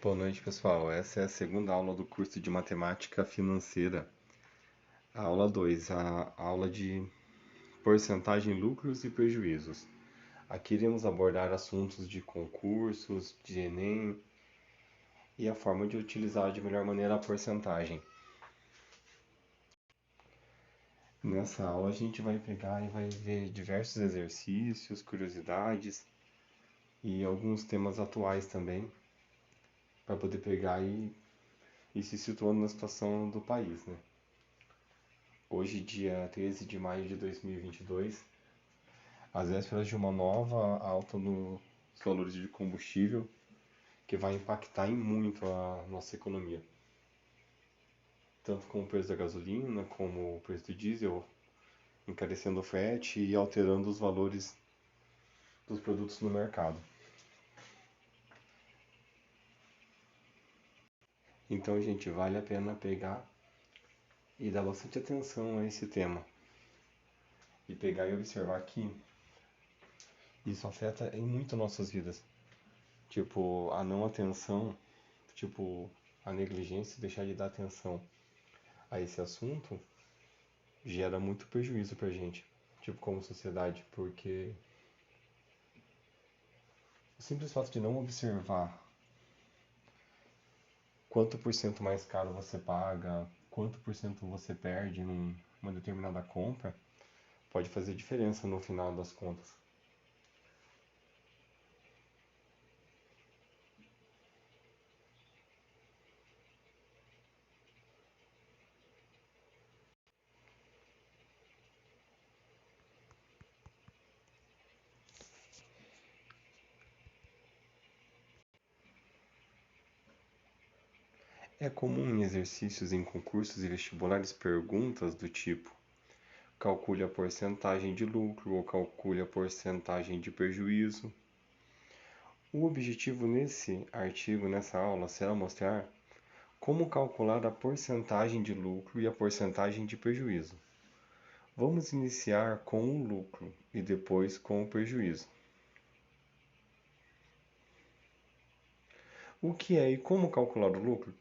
Boa noite, pessoal. Essa é a segunda aula do curso de Matemática Financeira, a aula 2, a aula de porcentagem, lucros e prejuízos. Aqui iremos abordar assuntos de concursos, de Enem e a forma de utilizar de melhor maneira a porcentagem. Nessa aula a gente vai pegar e vai ver diversos exercícios, curiosidades e alguns temas atuais também, para poder pegar e se situando na situação do país, né? Hoje, dia 13 de maio de 2022, às vésperas de uma nova alta nos valores de combustível que vai impactar em muito a nossa economia, tanto com o preço da gasolina como o preço do diesel, encarecendo o frete e alterando os valores dos produtos no mercado. Então, gente, vale a pena pegar e dar bastante atenção a esse tema e pegar e observar que isso afeta em muito nossas vidas. Tipo, a não atenção, tipo, a negligência, deixar de dar atenção a esse assunto gera muito prejuízo pra gente, tipo, como sociedade, porque o simples fato de não observar quanto por cento mais caro você paga, quanto por cento você perde numa determinada compra, pode fazer diferença no final das contas. É comum em exercícios em concursos e vestibulares perguntas do tipo: calcule a porcentagem de lucro ou calcule a porcentagem de prejuízo. O objetivo nesse artigo, nessa aula, será mostrar como calcular a porcentagem de lucro e a porcentagem de prejuízo. Vamos iniciar com o lucro e depois com o prejuízo. O que é e como calcular o lucro?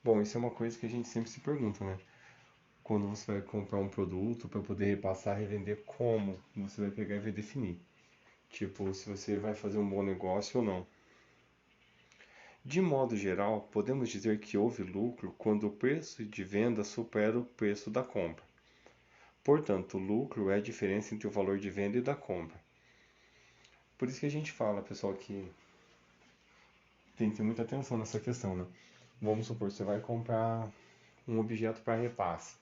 Bom, isso é uma coisa que a gente sempre se pergunta, né? Quando você vai comprar um produto para poder repassar e revender, como você vai pegar e vai definir? Tipo, se você vai fazer um bom negócio ou não. De modo geral, podemos dizer que houve lucro quando o preço de venda supera o preço da compra. Portanto, o lucro é a diferença entre o valor de venda e da compra. Por isso que a gente fala, pessoal, que tem que ter muita atenção nessa questão, né? Vamos supor, você vai comprar um objeto para repasse.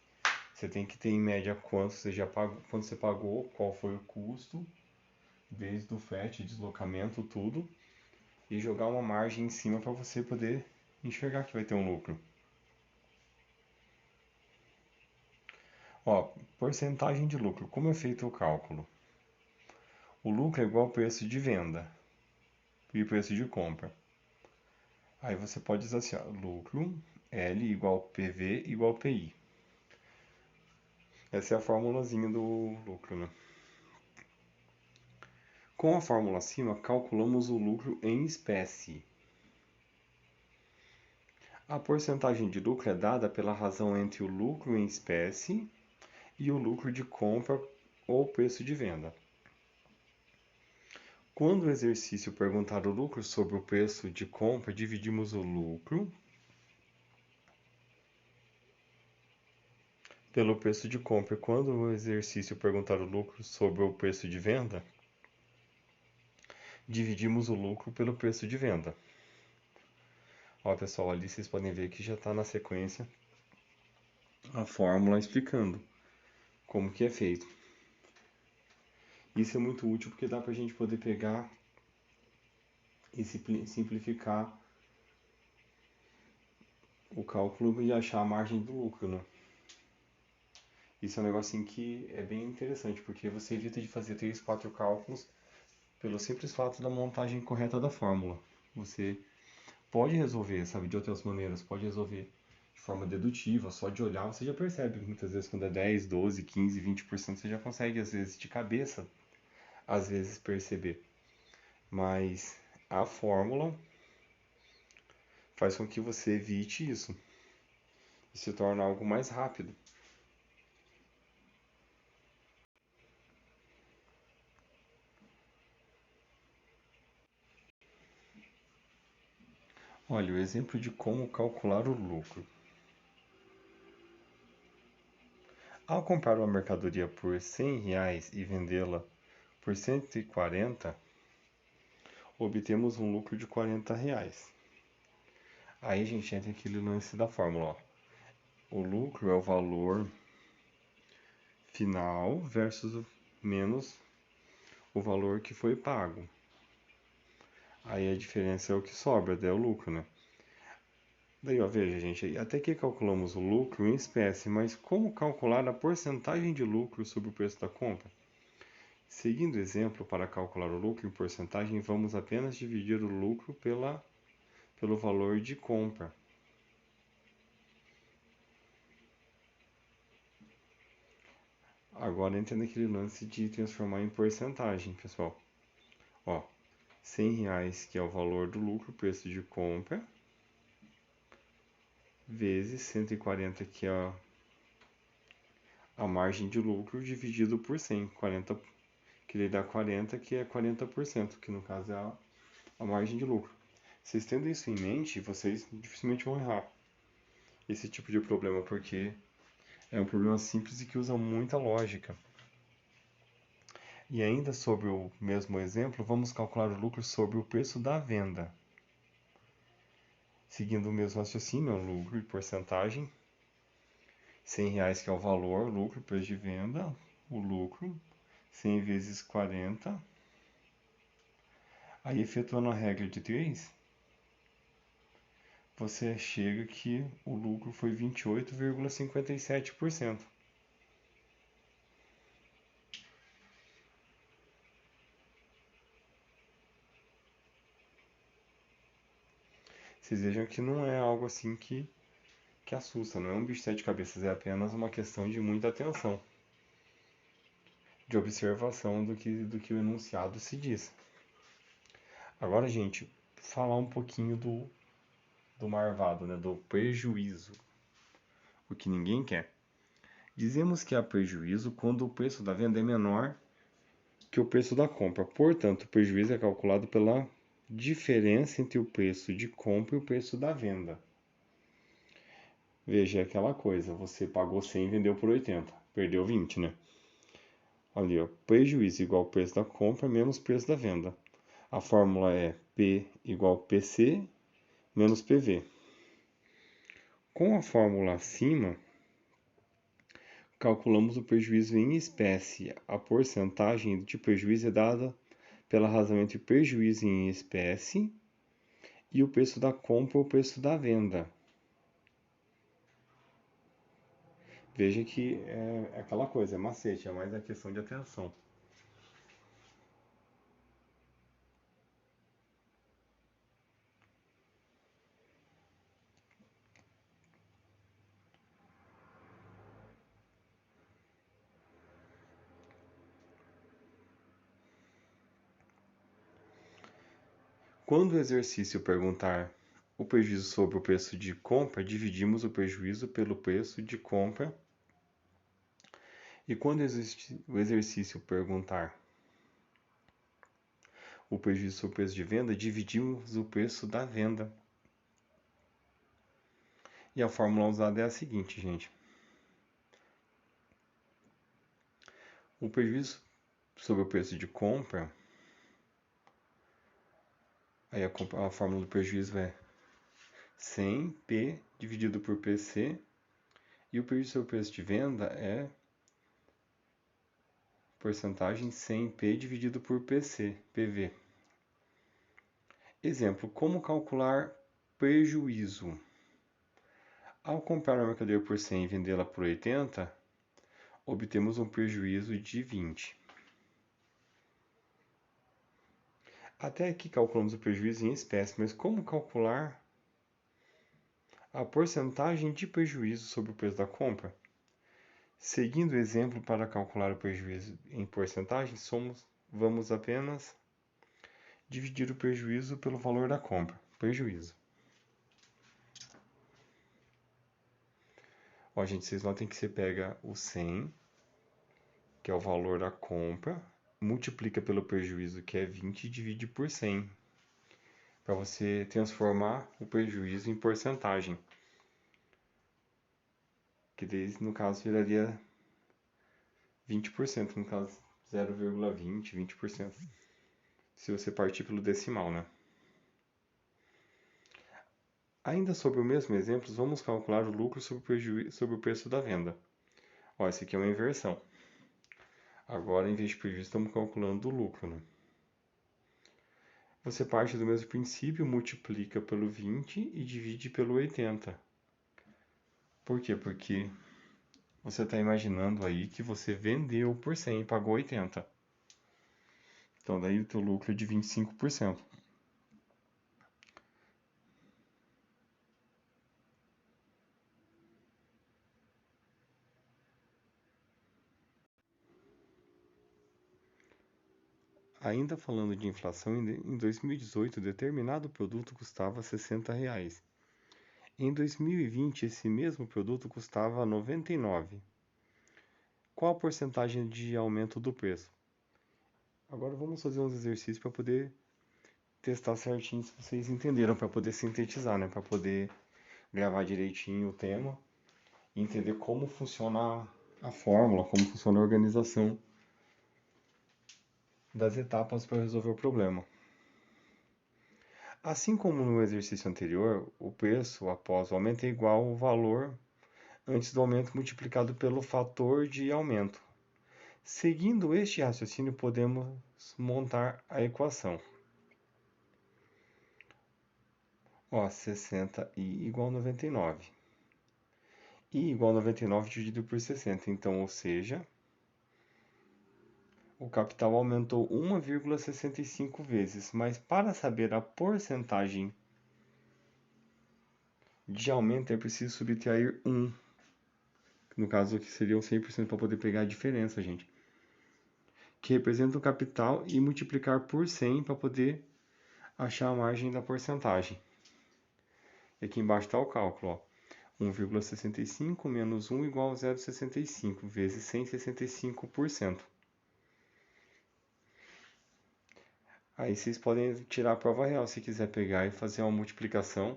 Você tem que ter em média quanto você já pagou, quanto você pagou, qual foi o custo, desde o frete, deslocamento, tudo, e jogar uma margem em cima para você poder enxergar que vai ter um lucro. Ó, porcentagem de lucro. Como é feito o cálculo? O lucro é igual ao preço de venda e preço de compra. Aí você pode dizer assim, ó, lucro L igual PV igual PI. Essa é a formulazinha do lucro, né? Com a fórmula acima, calculamos o lucro em espécie. A porcentagem de lucro é dada pela razão entre o lucro em espécie e o lucro de compra ou preço de venda. Quando o exercício perguntar o lucro sobre o preço de compra, dividimos o lucro pelo preço de compra. Quando o exercício perguntar o lucro sobre o preço de venda, dividimos o lucro pelo preço de venda. Ó, pessoal, ali vocês podem ver que já está na sequência a fórmula explicando como que é feito. Isso é muito útil porque dá para a gente poder pegar e simplificar o cálculo e achar a margem do lucro, né? Isso é um negocinho que é bem interessante, porque você evita de fazer 3, 4 cálculos pelo simples fato da montagem correta da fórmula. Você pode resolver, sabe, de outras maneiras, pode resolver de forma dedutiva, só de olhar você já percebe. Muitas vezes quando é 10, 12, 15, 20% você já consegue, às vezes de cabeça, às vezes perceber. Mas a fórmula faz com que você evite isso e se torne algo mais rápido. Olha, o exemplo de como calcular o lucro. Ao comprar uma mercadoria por R$ 100 e vendê-la por 140, obtemos um lucro de R$ 40. Aí a gente entra aquele lance da fórmula, ó. O lucro é o valor final versus menos o valor que foi pago. Aí a diferença é o que sobra, daí é o lucro, né? Daí, ó, veja, gente, até que calculamos o lucro em espécie, mas como calcular a porcentagem de lucro sobre o preço da compra? Seguindo o exemplo, para calcular o lucro em porcentagem, vamos apenas dividir o lucro pelo valor de compra. Agora entra naquele lance de transformar em porcentagem, pessoal. Ó, R$ 100 que é o valor do lucro, preço de compra, vezes 140 que é a margem de lucro, dividido por 100, 40, que lhe dá 40, que é 40%, que no caso é a margem de lucro. Vocês tendo isso em mente, vocês dificilmente vão errar esse tipo de problema, porque é um problema simples e que usa muita lógica. E ainda sobre o mesmo exemplo, vamos calcular o lucro sobre o preço da venda. Seguindo o mesmo raciocínio, o lucro e porcentagem. R$ 100 que é o valor, lucro, preço de venda, o lucro, 100 vezes 40. Aí, efetuando a regra de 3, você chega que o lucro foi 28,57%. Vocês vejam que não é algo assim que assusta, não é um bicho de sete cabeças, é apenas uma questão de muita atenção, de observação do que o enunciado se diz. Agora, gente, falar um pouquinho do marvado, né, do prejuízo, o que ninguém quer. Dizemos que há prejuízo quando o preço da venda é menor que o preço da compra. Portanto, o prejuízo é calculado pela diferença entre o preço de compra e o preço da venda. Veja, é aquela coisa, você pagou 100 e vendeu por 80, perdeu 20, né? Ali, ó, prejuízo igual ao preço da compra menos preço da venda. A fórmula é P igual PC menos PV. Com a fórmula acima, calculamos o prejuízo em espécie. A porcentagem de prejuízo é dada pela razão entre prejuízo em espécie e o preço da compra ou preço da venda. Veja que é aquela coisa, é macete, é mais a questão de atenção. Quando o exercício perguntar o prejuízo sobre o preço de compra, dividimos o prejuízo pelo preço de compra. E quando o exercício perguntar o prejuízo sobre o preço de venda, dividimos o preço da venda. E a fórmula usada é a seguinte, gente. O prejuízo sobre o preço de compra, aí a fórmula do prejuízo é 100P dividido por PC, e o prejuízo sobre o preço de venda é porcentagem 100P dividido por PC, PV. Exemplo, como calcular prejuízo? Ao comprar uma mercadoria por 100 e vendê-la por 80, obtemos um prejuízo de 20. Até aqui calculamos o prejuízo em espécie, mas como calcular a porcentagem de prejuízo sobre o preço da compra? Seguindo o exemplo para calcular o prejuízo em porcentagem, vamos apenas dividir o prejuízo pelo valor da compra. Prejuízo. Ó, gente, vocês notem que você pega o 100, que é o valor da compra, multiplica pelo prejuízo, que é 20, e divide por 100, para você transformar o prejuízo em porcentagem, que daí, no caso viraria 20%, no caso 0,20, 20%, se você partir pelo decimal, né? Ainda sobre o mesmo exemplo, vamos calcular o lucro sobre o preço da venda. Ó, esse aqui é uma inversão. Agora, em vez de prejuízo, estamos calculando o lucro, né? Você parte do mesmo princípio, multiplica pelo 20 e divide pelo 80. Por quê? Porque você está imaginando aí que você vendeu por 100 e pagou 80. Então, daí o teu lucro é de 25%. Ainda falando de inflação, em 2018, determinado produto custava R$ 60. Em 2020, esse mesmo produto custava R$ 99. Qual a porcentagem de aumento do preço? Agora vamos fazer uns exercícios para poder testar certinho se vocês entenderam, para poder sintetizar, né? Para poder gravar direitinho o tema e entender como funciona a fórmula, como funciona a organização das etapas para resolver o problema. Assim como no exercício anterior, o preço após o aumento é igual ao valor antes do aumento multiplicado pelo fator de aumento. Seguindo este raciocínio, podemos montar a equação. Ó, 60 i igual a 99. I igual a 99 dividido por 60. Então, ou seja, o capital aumentou 1,65 vezes. Mas para saber a porcentagem de aumento, é preciso subtrair 1. No caso aqui seria o 100% para poder pegar a diferença, gente. Que representa o capital e multiplicar por 100 para poder achar a margem da porcentagem. E aqui embaixo está o cálculo, ó. 1,65 menos 1 igual a 0,65 vezes 165%. Aí vocês podem tirar a prova real se quiser pegar e fazer uma multiplicação,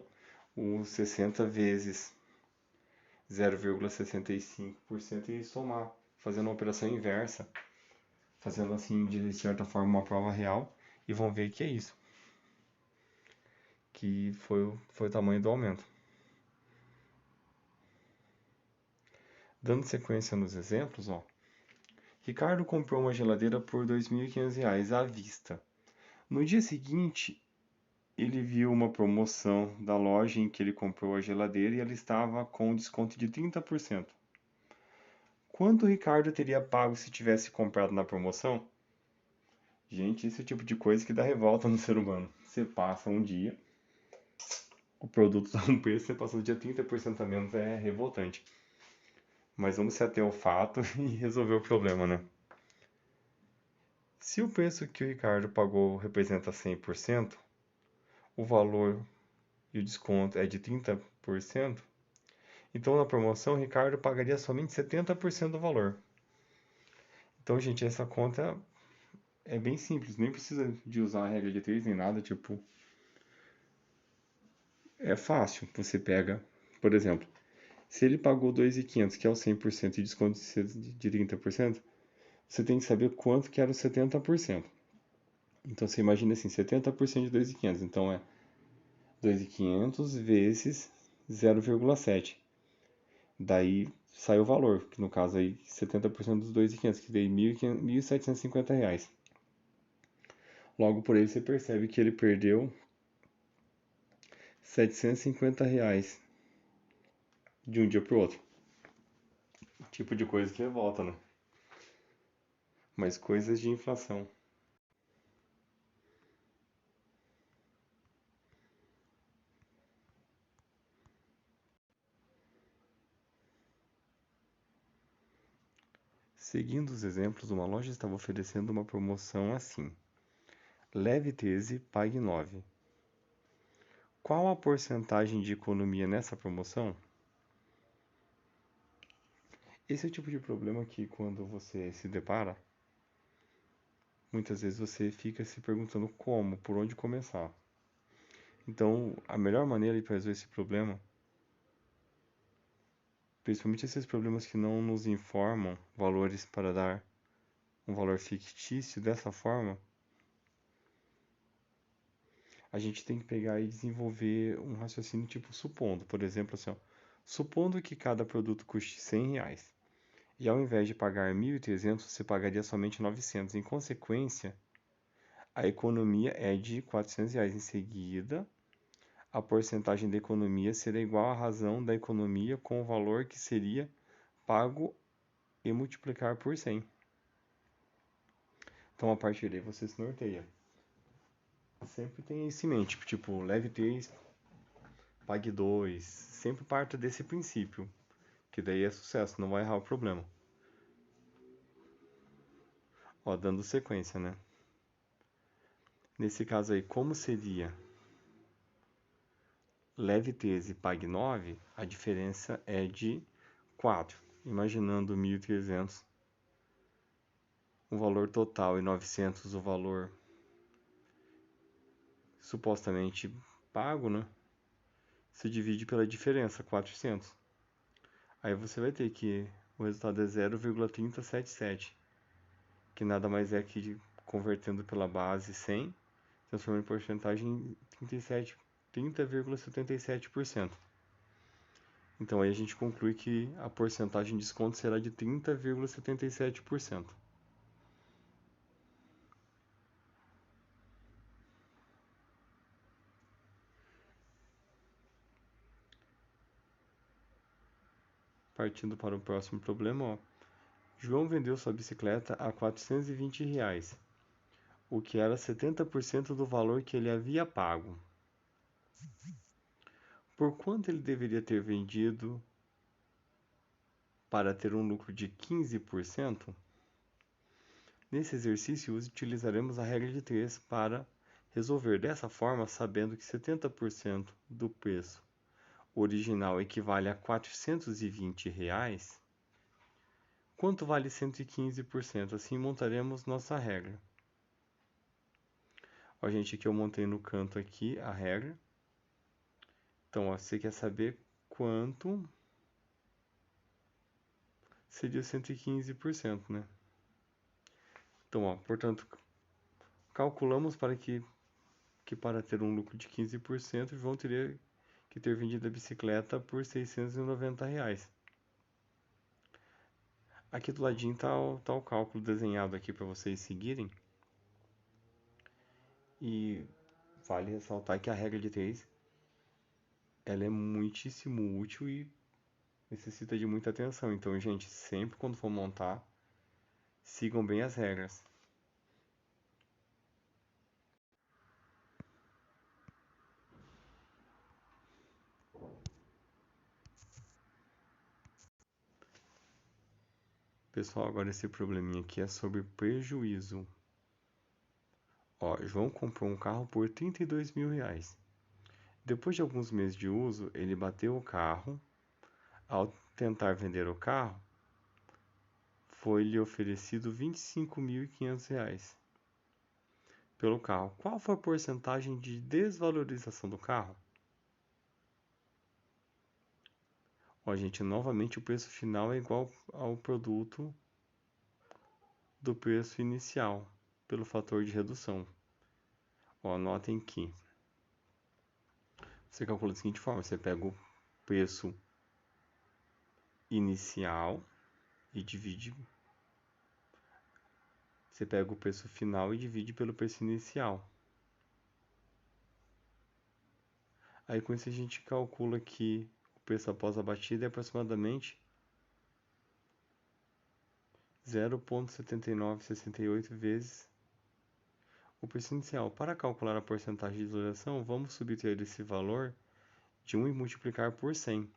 o 60 vezes 0,65% e somar, fazendo uma operação inversa, fazendo assim de certa forma uma prova real, e vão ver que é isso, que foi o tamanho do aumento. Dando sequência nos exemplos, ó. Ricardo comprou uma geladeira por R$ 2.500 à vista. No dia seguinte, ele viu uma promoção da loja em que ele comprou a geladeira e ela estava com desconto de 30%. Quanto o Ricardo teria pago se tivesse comprado na promoção? Gente, esse é o tipo de coisa que dá revolta no ser humano. Você passa um dia, o produto está um preço, você passa o dia 30% a menos, é revoltante. Mas vamos se ater ao fato e resolver o problema, né? Se o preço que o Ricardo pagou representa 100%, o valor e o desconto é de 30%, então na promoção o Ricardo pagaria somente 70% do valor. Então, gente, essa conta é bem simples, nem precisa de usar a regra de 3 nem nada, tipo, é fácil. Você pega, por exemplo, se ele pagou 2.500, que é o 100% e desconto de 30%, você tem que saber quanto que era o 70%. Então você imagina assim, 70% de 2.500, então é 2.500 vezes 0,7. Daí sai o valor, que no caso aí 70% dos 2.500, que daí R$ 1.750. Logo por aí você percebe que ele perdeu R$ 750 de um dia para o outro. Tipo de coisa que revolta, né? Mas coisas de inflação. Seguindo os exemplos, uma loja estava oferecendo uma promoção assim: leve 13, pague 9. Qual a porcentagem de economia nessa promoção? Esse é o tipo de problema que quando você se depara, muitas vezes você fica se perguntando como, por onde começar. Então, a melhor maneira para resolver esse problema, principalmente esses problemas que não nos informam valores para dar um valor fictício dessa forma, a gente tem que pegar e desenvolver um raciocínio tipo supondo. Por exemplo, assim, ó, supondo que cada produto custe R$ 100, e ao invés de pagar 1.300, você pagaria somente 900. Em consequência, a economia é de R$ 400. Em seguida, a porcentagem da economia será igual à razão da economia com o valor que seria pago e multiplicar por 100. Então, a partir daí, você se norteia. Sempre tem isso em mente, tipo, leve 3, pague 2. Sempre parta desse princípio, que daí é sucesso, não vai errar o problema. Ó, dando sequência, né? Nesse caso aí, como seria leve 13 e pague 9, a diferença é de 4. Imaginando 1.300, o valor total, e 900, o valor supostamente pago, né? Se divide pela diferença, 400. Aí você vai ter que o resultado é 0,3077, que nada mais é que convertendo pela base 100, transformando em porcentagem em 30,77%. Então aí a gente conclui que a porcentagem de desconto será de 30,77%. Partindo para o próximo problema, ó. João vendeu sua bicicleta a R$ 420, o que era 70% do valor que ele havia pago. Por quanto ele deveria ter vendido para ter um lucro de 15%? Nesse exercício, utilizaremos a regra de 3 para resolver dessa forma, sabendo que 70% do preço original equivale a R$ 420. Quanto vale 115%? Assim montaremos nossa regra. Ó, gente, aqui eu montei no canto aqui a regra. Então, ó, você quer saber quanto seria 115%, né? Então, ó, portanto, calculamos que para ter um lucro de 15%, João teria que ter vendido a bicicleta por R$ 690. Aqui do ladinho tá o cálculo desenhado aqui para vocês seguirem. E vale ressaltar que a regra de 3 ela é muitíssimo útil e necessita de muita atenção. Então, gente, sempre quando for montar, sigam bem as regras. Pessoal, agora esse probleminha aqui é sobre prejuízo. Ó, João comprou um carro por R$ 32.000. Depois de alguns meses de uso, ele bateu o carro. Ao tentar vender o carro, foi-lhe oferecido R$ 25.500 pelo carro. Qual foi a porcentagem de desvalorização do carro? Ó, gente, novamente o preço final é igual ao produto do preço inicial, pelo fator de redução. Ó, notem que você calcula da seguinte forma: você pega o preço inicial e divide. Você pega o preço final e divide pelo preço inicial. Aí com isso a gente calcula que o preço após a batida é aproximadamente 0,7968 vezes o preço inicial. Para calcular a porcentagem de desvalorização, vamos subtrair esse valor de 1 e multiplicar por 100,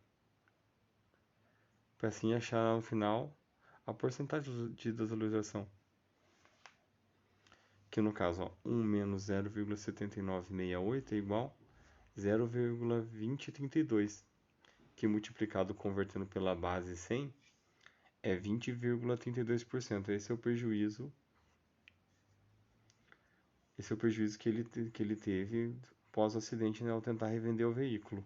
para assim achar no final a porcentagem de desvalorização. Que no caso, ó, 1 menos 0,7968 é igual a 0,2032, que multiplicado convertendo pela base 100 é 20,32%. Esse é o prejuízo. Esse é o prejuízo que ele teve pós o acidente, né, ao tentar revender o veículo.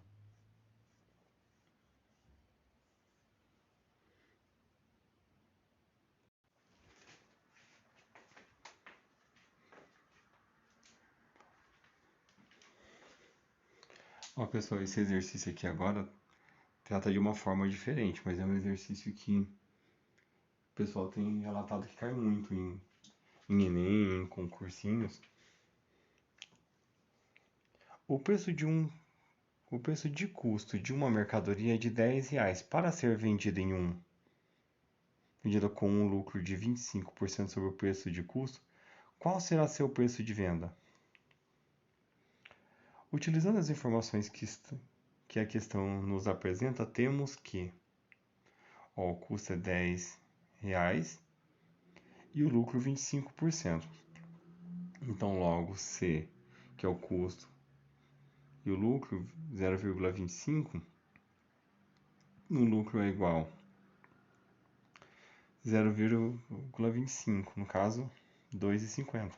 Ó, pessoal, esse exercício aqui agora trata de uma forma diferente, mas é um exercício que o pessoal tem relatado que cai muito em Enem, em concursinhos. O preço de custo de uma mercadoria é de R$ 10 para ser vendida com um lucro de 25% sobre o preço de custo. Qual será seu preço de venda? Utilizando as informações que a questão nos apresenta, temos que o custo é R$ 10 e o lucro 25%. Então, logo, C, que é o custo, e o lucro, 0,25, no lucro é igual a 0,25, no caso, R$ 2,50.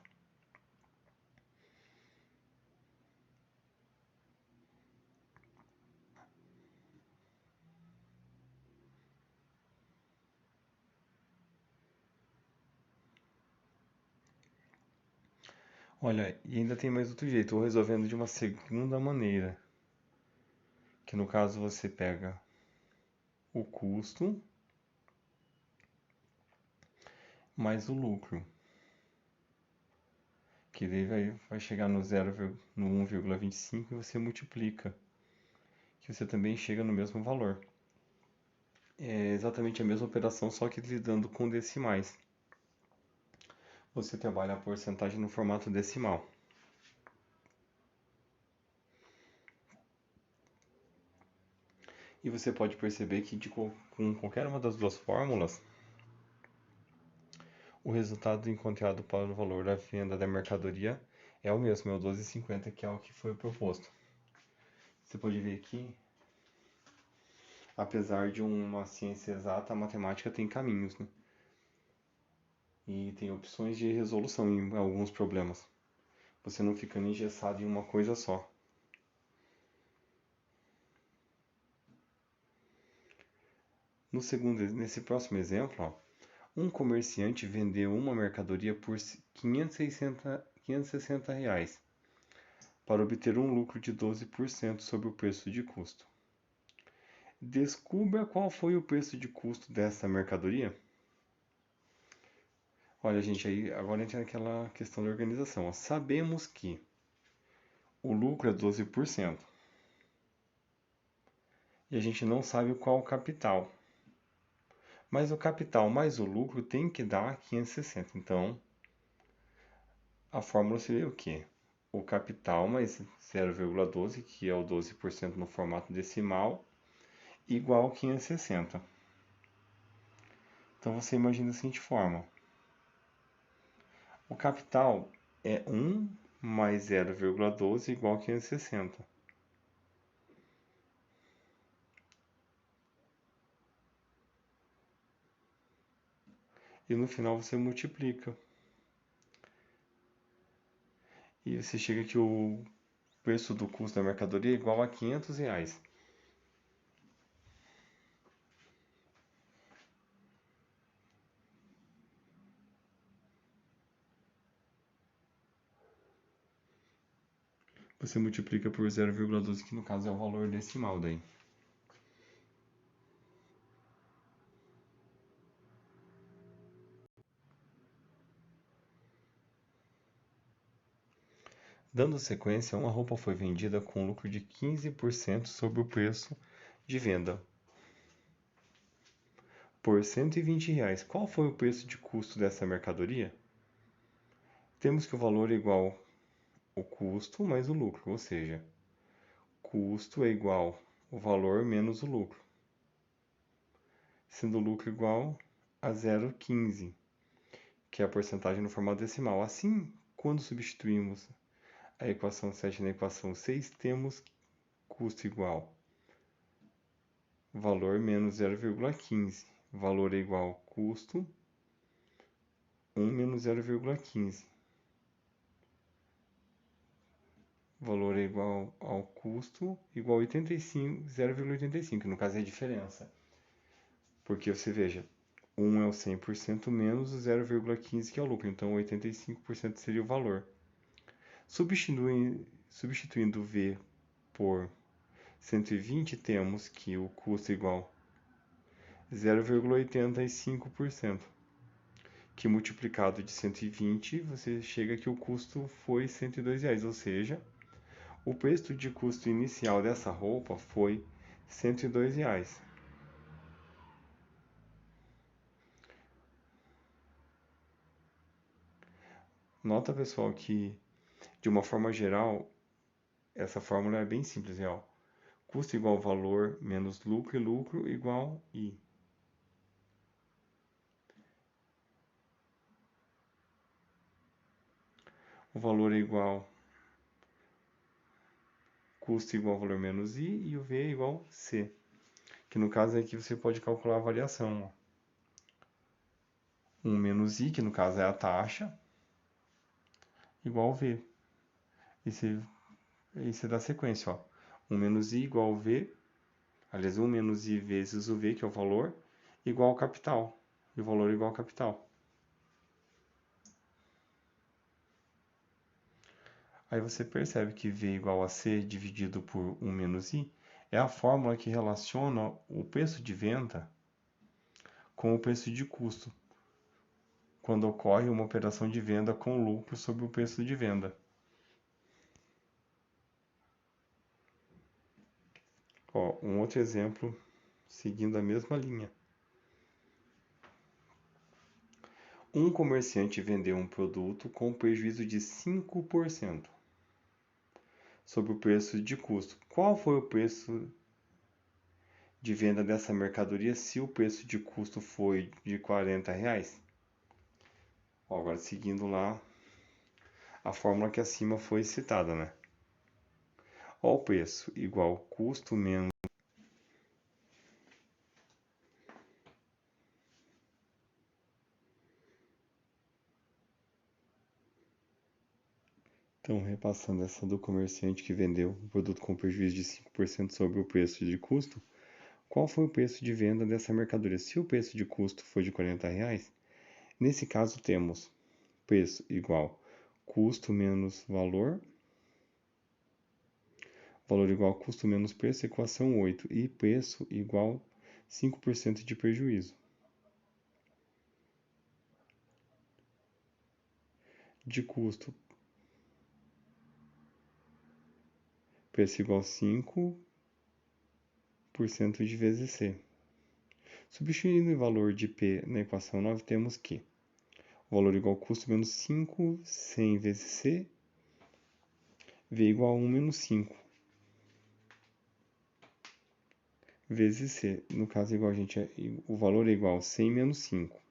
Olha, e ainda tem mais outro jeito, ou resolvendo de uma segunda maneira, que no caso você pega o custo mais o lucro, que daí vai chegar no 1,25 e você multiplica, que você também chega no mesmo valor. É exatamente a mesma operação, só que lidando com decimais. Você trabalha a porcentagem no formato decimal. E você pode perceber que com qualquer uma das duas fórmulas, o resultado encontrado para o valor da venda da mercadoria é o mesmo, é o 12,50, que é o que foi proposto. Você pode ver que, apesar de uma ciência exata, a matemática tem caminhos, né? E tem opções de resolução em alguns problemas. Você não fica engessado em uma coisa só. Nesse próximo exemplo, ó, um comerciante vendeu uma mercadoria por R$ 560 para obter um lucro de 12% sobre o preço de custo. Descubra qual foi o preço de custo dessa mercadoria. Olha, gente, aí agora entra naquela questão da organização. Ó. Sabemos que o lucro é 12% e a gente não sabe qual o capital. Mas o capital mais o lucro tem que dar 560. Então, a fórmula seria o quê? O capital mais 0,12, que é o 12% no formato decimal, igual a 560. Então você imagina da seguinte forma: o capital é 1 mais 0,12 igual a 560. E no final você multiplica. E você chega que o preço do custo da mercadoria é igual a R$ 500. Você multiplica por 0,12, que no caso é o valor decimal daí. Dando sequência, uma roupa foi vendida com lucro de 15% sobre o preço de venda, por R$ 120. Qual foi o preço de custo dessa mercadoria? Temos que o valor é igual ao custo mais o lucro, ou seja, custo é igual ao valor menos o lucro, sendo o lucro igual a 0,15, que é a porcentagem no formato decimal. Assim, quando substituímos a equação 7 na equação 6, temos custo igual valor menos 0,15. valor é igual ao custo, 1 menos 0,15. Valor é igual ao custo, igual a 85, 0,85, que no caso é a diferença. Porque você veja, 1 é o 100% menos o 0,15 que é o lucro, então 85% seria o valor. Substituindo V por 120, temos que o custo é igual a 0,85%, que multiplicado de 120, você chega que o custo foi R$ 102, ou seja, o preço de custo inicial dessa roupa foi R$ 102. Nota, pessoal, que de uma forma geral, essa fórmula é bem simples, ó. Custo igual valor menos lucro e lucro igual I. O valor é igual custo igual valor menos I e o V é igual C. Que no caso aqui você pode calcular a variação. Ó. 1 menos I, que no caso é a taxa, igual V. E você dá sequência. Ó. 1 menos I igual V, aliás, 1 menos I vezes o V, que é o valor, igual ao capital. E o valor é igual ao capital. Aí você percebe que V igual a C dividido por 1 menos I é a fórmula que relaciona o preço de venda com o preço de custo, quando ocorre uma operação de venda com lucro sobre o preço de venda. Ó, um outro exemplo seguindo a mesma linha. Um comerciante vendeu um produto com prejuízo de 5% sobre o preço de custo. Qual foi o preço de venda dessa mercadoria se o preço de custo foi de R$ 40? Ó, agora seguindo lá a fórmula que acima foi citada, né? Ó, o preço igual custo menos. Então, repassando essa do comerciante que vendeu o produto com prejuízo de 5% sobre o preço de custo, qual foi o preço de venda dessa mercadoria? Se o preço de custo for de R$ 40, nesse caso temos preço igual custo menos valor, valor igual custo menos preço, equação 8, e preço igual 5% de prejuízo. De custo, preço igual 5% de vezes C. Substituindo o valor de P na equação 9, temos que o valor igual custo menos 5, 100 vezes C, V igual a 1 menos 5 vezes C. No caso, igual o valor é igual a 100 menos 5.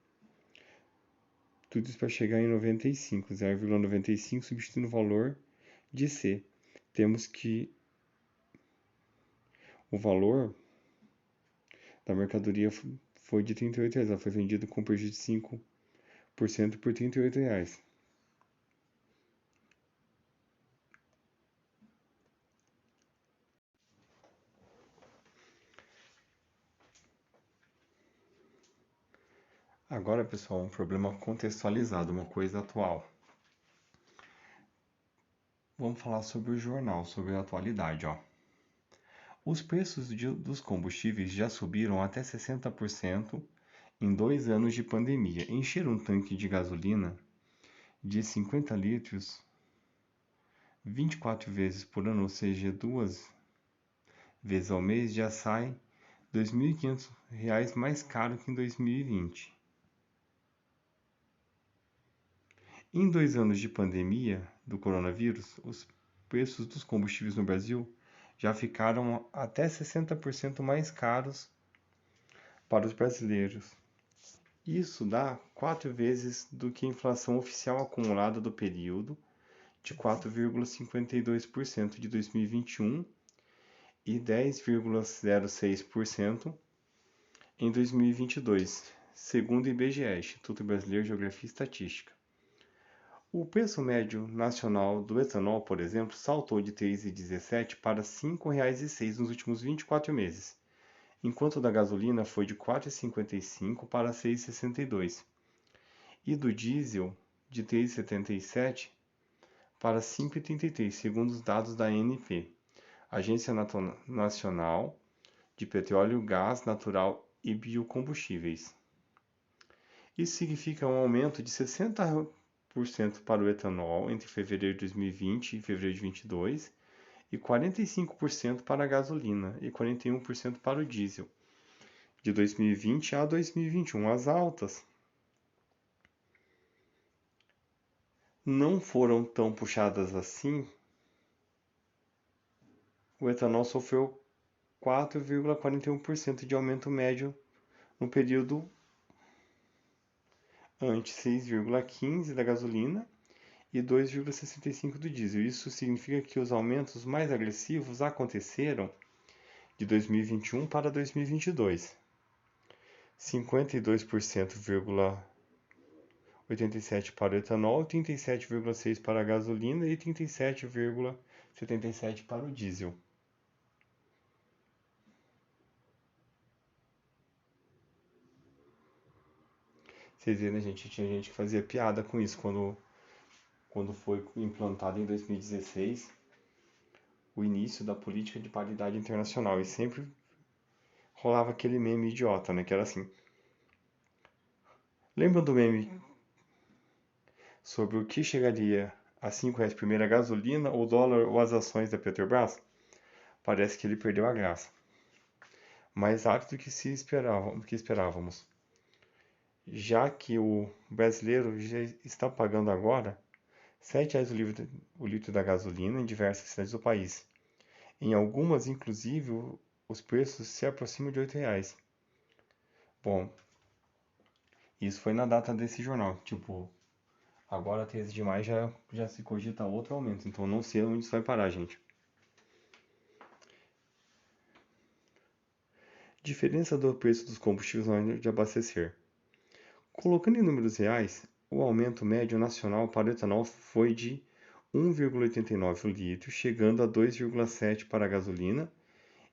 Tudo isso para chegar em 95, 0,95, substituindo o valor de C. Temos que o valor da mercadoria foi de R$ 38, ela foi vendida com prejuízo de 5% por R$ 38. Agora, pessoal, um problema contextualizado, uma coisa atual. Vamos falar sobre o jornal, sobre a atualidade, ó. Os preços dos combustíveis já subiram até 60% em 2 anos de pandemia. Encher um tanque de gasolina de 50 litros 24 vezes por ano, ou seja, 2 vezes ao mês, já sai R$ 2.500 mais caro que em 2020. Em 2 anos de pandemia do coronavírus, os preços dos combustíveis no Brasil já ficaram até 60% mais caros para os brasileiros. Isso dá 4 vezes do que a inflação oficial acumulada do período, de 4,52% de 2021 e 10,06% em 2022, segundo o IBGE, Instituto Brasileiro de Geografia e Estatística. O preço médio nacional do etanol, por exemplo, saltou de R$ 3,17 para R$ 5,06 nos últimos 24 meses, enquanto o da gasolina foi de R$ 4,55 para R$ 6,62, e do diesel de R$ 3,77 para R$ 5,33, segundo os dados da ANP, Agência Nacional de Petróleo, Gás Natural e Biocombustíveis. Isso significa um aumento de 60% para o etanol entre fevereiro de 2020 e fevereiro de 2022, e 45% para a gasolina e 41% para o diesel, de 2020 a 2021. As altas não foram tão puxadas assim. O etanol sofreu 4,41% de aumento médio no período ante 6,15% da gasolina e 2,65% do diesel. Isso significa que os aumentos mais agressivos aconteceram de 2021 para 2022. 52,87% para o etanol, 37,6% para a gasolina e 37,77% para o diesel. Vocês viram, né, gente? Tinha gente que fazia piada com isso quando foi implantado em 2016 o início da política de paridade internacional. E sempre rolava aquele meme idiota, né? Que era assim. Lembram do meme sobre o que chegaria a R$ 5,00 primeiro, a gasolina, o dólar ou as ações da Petrobras? Parece que ele perdeu a graça. Mais rápido do que esperávamos. Já que o brasileiro já está pagando agora R$ 7,00 o litro da gasolina em diversas cidades do país. Em algumas, inclusive, os preços se aproximam de R$ 8,00. Bom, isso foi na data desse jornal. Tipo, agora 13 de maio já se cogita outro aumento. Então não sei onde isso vai parar, gente. Diferença do preço dos combustíveis na hora de abastecer. Colocando em números reais, o aumento médio nacional para o etanol foi de 1,89 o litro, chegando a 2,7 para a gasolina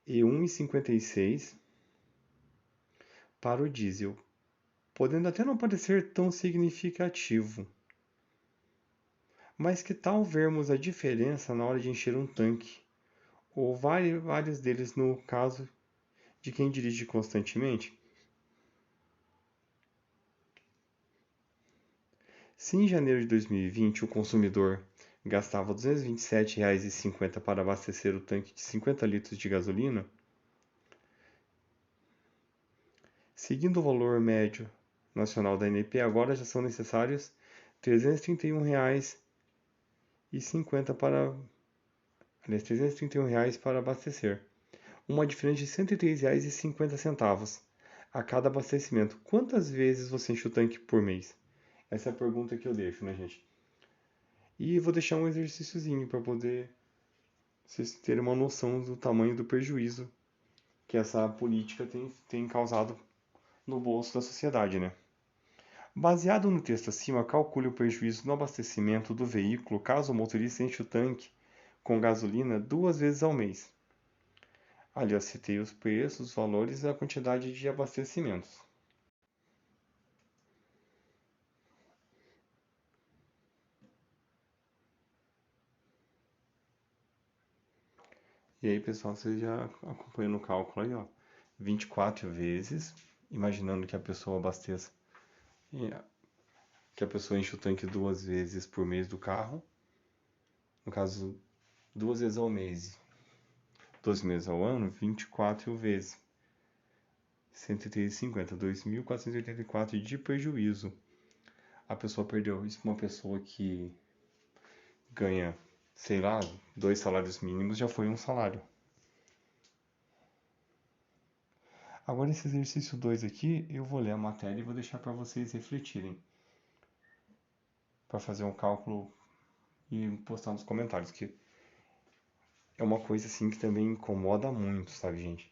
e 1,56 para o diesel, podendo até não parecer tão significativo. Mas que tal vermos a diferença na hora de encher um tanque, ou vários deles no caso de quem dirige constantemente? Se em janeiro de 2020 o consumidor gastava R$ 227,50 para abastecer o tanque de 50 litros de gasolina, seguindo o valor médio nacional da ANP, agora já são necessários R$ 331,50 para abastecer, uma diferença de R$ 103,50 a cada abastecimento. Quantas vezes você enche o tanque por mês? Essa é a pergunta que eu deixo, né, gente? E vou deixar um exercíciozinho para poder vocês terem uma noção do tamanho do prejuízo que essa política tem causado no bolso da sociedade, né? Baseado no texto acima, calcule o prejuízo no abastecimento do veículo caso o motorista enche o tanque com gasolina 2 vezes ao mês. Ali eu citei os preços, os valores e a quantidade de abastecimentos. E aí, pessoal, vocês já acompanham no cálculo aí, ó. 24 vezes, imaginando que a pessoa abasteça, que a pessoa enche o tanque 2 vezes por mês do carro. No caso, 2 vezes ao mês, 12 meses ao ano, 24 vezes 103,50, 2.484 de prejuízo. A pessoa perdeu isso. Uma pessoa que ganha, sei lá, 2 salários mínimos já foi um salário. Agora esse exercício 2 aqui, eu vou ler a matéria e vou deixar para vocês refletirem. Para fazer um cálculo e postar nos comentários, que é uma coisa assim que também incomoda muito, sabe, gente?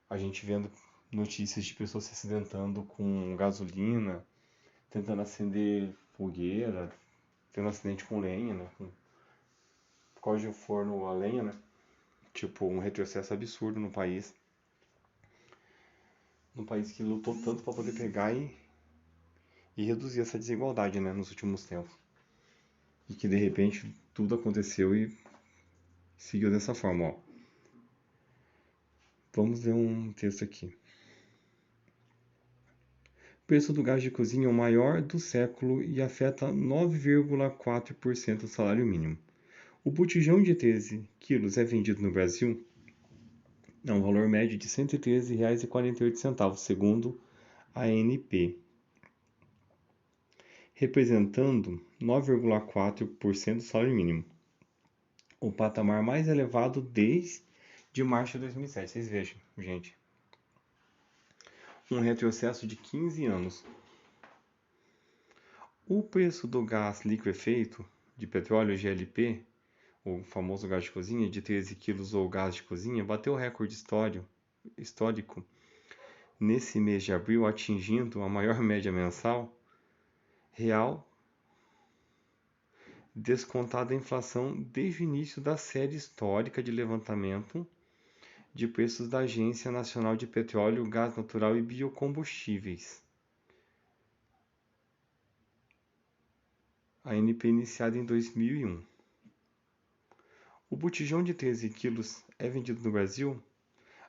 A gente vendo notícias de pessoas se acidentando com gasolina, tentando acender fogueira, tendo acidente com lenha, né? Com código forno a lenha, né? Tipo, um retrocesso absurdo no país. Num país que lutou tanto para poder pegar e reduzir essa desigualdade, né? Nos últimos tempos. E que de repente tudo aconteceu e seguiu dessa forma, ó. Vamos ler um texto aqui. O preço do gás de cozinha é o maior do século e afeta 9,4% do salário mínimo. O botijão de 13 quilos é vendido no Brasil a um valor médio de R$ 113,48, segundo a ANP, representando 9,4% do salário mínimo, o patamar mais elevado desde março de 2007. Vocês vejam, gente. Um retrocesso de 15 anos. O preço do gás liquefeito de petróleo GLP, o famoso gás de cozinha, de 13 kg ou gás de cozinha, bateu o recorde histórico nesse mês de abril, atingindo a maior média mensal real descontada a inflação desde o início da série histórica de levantamento de preços da Agência Nacional de Petróleo, Gás Natural e Biocombustíveis, ANP, iniciada em 2001. O botijão de 13 quilos é vendido no Brasil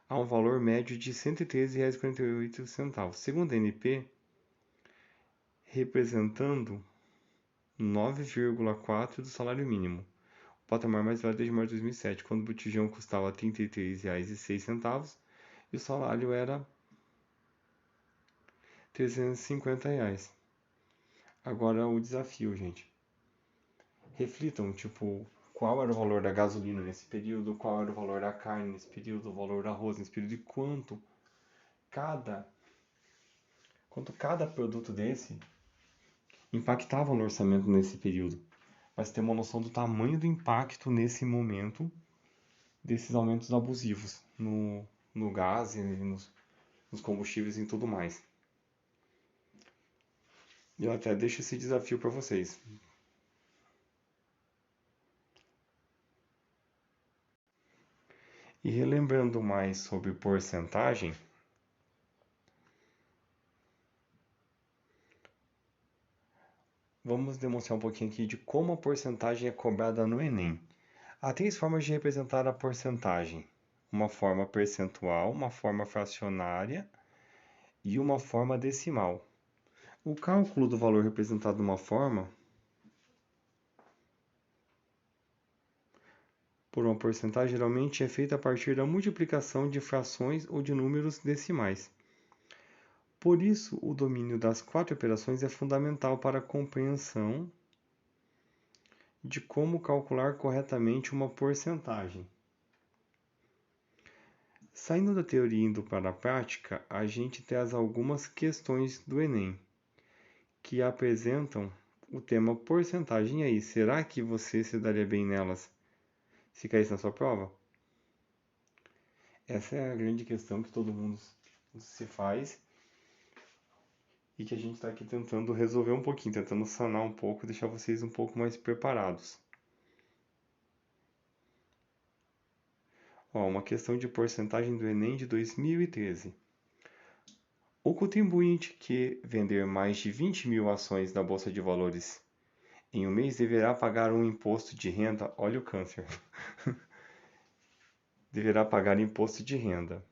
a um valor médio de R$ 113,48, segundo a ANP, representando 9,4% do salário mínimo, o patamar mais alto desde março de 2007, quando o botijão custava R$ 33,06 e o salário era R$ 350. Agora o desafio, gente. Reflitam, tipo, qual era o valor da gasolina nesse período, qual era o valor da carne nesse período, o valor do arroz nesse período e quanto cada produto desse impactava no orçamento nesse período. Mas ter uma noção do tamanho do impacto nesse momento desses aumentos abusivos no gás e nos combustíveis e tudo mais. Eu até deixo esse desafio para vocês. E relembrando mais sobre porcentagem, vamos demonstrar um pouquinho aqui de como a porcentagem é cobrada no Enem. Há 3 formas de representar a porcentagem: uma forma percentual, uma forma fracionária e uma forma decimal. O cálculo do valor representado numa forma por uma porcentagem geralmente é feito a partir da multiplicação de frações ou de números decimais. Por isso, o domínio das 4 operações é fundamental para a compreensão de como calcular corretamente uma porcentagem. Saindo da teoria e indo para a prática, a gente traz algumas questões do Enem que apresentam o tema porcentagem. E aí, será que você se daria bem nelas se caísse na sua prova? Essa é a grande questão que todo mundo se faz e que a gente está aqui tentando resolver um pouquinho, tentando sanar um pouco, deixar vocês um pouco mais preparados. Ó, uma questão de porcentagem do Enem de 2013. O contribuinte que vender mais de 20.000 ações na Bolsa de Valores em um mês deverá pagar um imposto de renda. Olha o câncer. Deverá pagar imposto de renda.